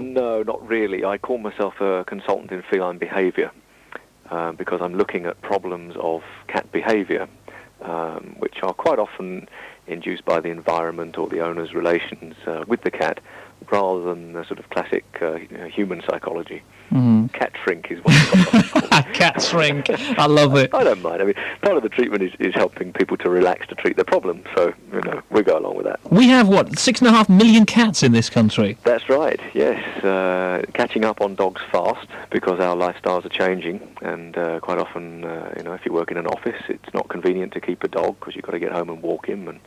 No, not really. I call myself a consultant in feline behaviour because I'm looking at problems of cat behaviour, which are quite often induced by the environment or the owner's relations with the cat, rather than the sort of classic human psychology. Cat shrink is what it's called. Cat shrink. I love it. I don't mind. I mean, part of the treatment is helping people to relax to treat their problem, so, we go along with that. We have, 6.5 million cats in this country? That's right, yes. Catching up on dogs fast, because our lifestyles are changing, and quite often, if you work in an office, it's not convenient to keep a dog, because you've got to get home and walk him, and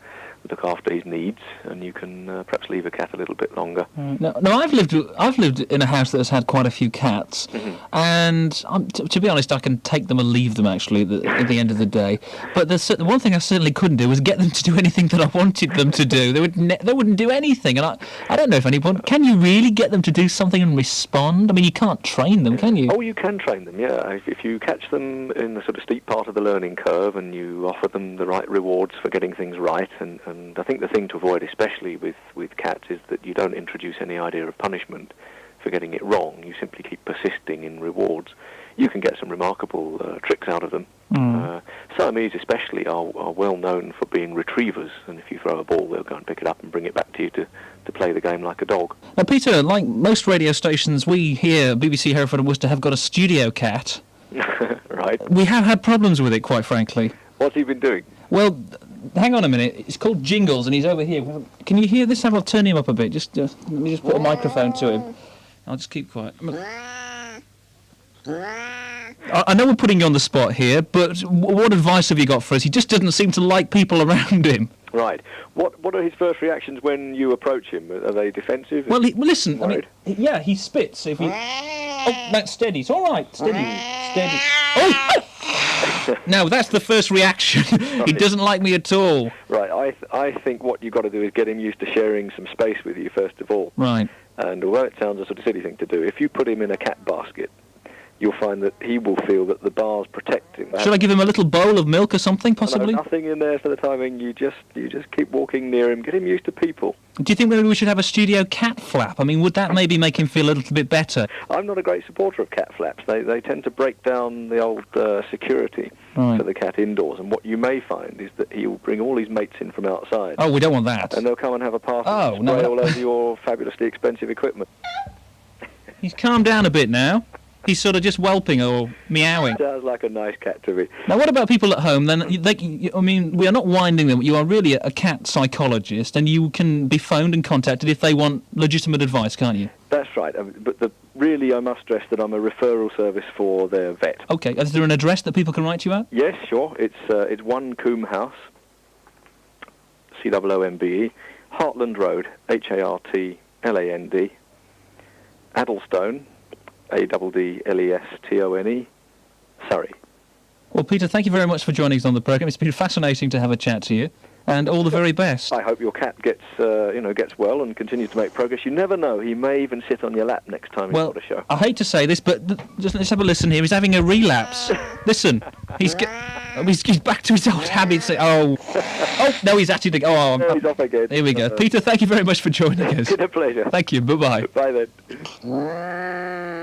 look after his needs, and you can perhaps leave a cat a little bit longer. No, I've lived in a house that has had quite a few cats, and to be honest, I can take them or leave them actually at the end of the day. But the one thing I certainly couldn't do was get them to do anything that I wanted them to do. They wouldn't do anything, and I don't know if anyone can. You really get them to do something and respond? I mean, you can't train them, can you? Oh, you can train them. Yeah, if you catch them in the sort of steep part of the learning curve, and you offer them the right rewards for getting things right, and I think the thing to avoid, especially with cats, is that you don't introduce any idea of punishment for getting it wrong. You simply keep persisting in rewards. You can get some remarkable tricks out of them. Siamese especially are well known for being retrievers, and if you throw a ball, they'll go and pick it up and bring it back to you to play the game like a dog. Now, Peter, like most radio stations, we here, BBC Hereford and Worcester, have got a studio cat. Right. We have had problems with it, quite frankly. What's he been doing? Well, hang on a minute. It's called Jingles, and he's over here. Can you hear this? I'll turn him up a bit. Just let me just put a microphone to him. I'll just keep quiet. I know we're putting you on the spot here, but what advice have you got for us? He just doesn't seem to like people around him. Right. What are his first reactions when you approach him? Are they defensive? Well, listen. I mean, he spits. If he... Oh, that's steady. It's all right. Steady. Oh! No, that's the first reaction. He doesn't like me at all. Right. I think what you've got to do is get him used to sharing some space with you, first of all. Right. And although it sounds a sort of silly thing to do, if you put him in a cat basket, you'll find that he will feel that the bars protect him. Should I give him a little bowl of milk or something, possibly? No, nothing in there for the timing. You just keep walking near him, get him used to people. Do you think maybe we should have a studio cat flap? I mean, would that maybe make him feel a little bit better? I'm not a great supporter of cat flaps. They tend to break down the old security for the cat indoors, and what you may find is that he'll bring all his mates in from outside. Oh, we don't want that. And they'll come and have a party and spray all over your fabulously expensive equipment. He's calmed down a bit now. He's sort of just whelping or meowing. Sounds like a nice cat to me. Now, what about people at home? Then, we are not winding them. You are really a cat psychologist, and you can be phoned and contacted if they want legitimate advice, can't you? That's right. But really, I must stress that I'm a referral service for their vet. Okay. Is there an address that people can write to you at? Yes, sure. It's 1 Combe House, COOMBE, Hartland Road, HARTLAND, Addlestone, ADDLESTONE, Surrey. Well, Peter, thank you very much for joining us on the programme. It's been fascinating to have a chat to you, and all the very best. I hope your cat gets well and continues to make progress. You never know; he may even sit on your lap next time he's got a show. I hate to say this, but let's have a listen here. He's having a relapse. Listen, he's back to his old habits. Oh, no, he's actually... he's off again. Here we go. Peter, thank you very much for joining us. It's been a pleasure. Thank you. Bye-bye. Bye then.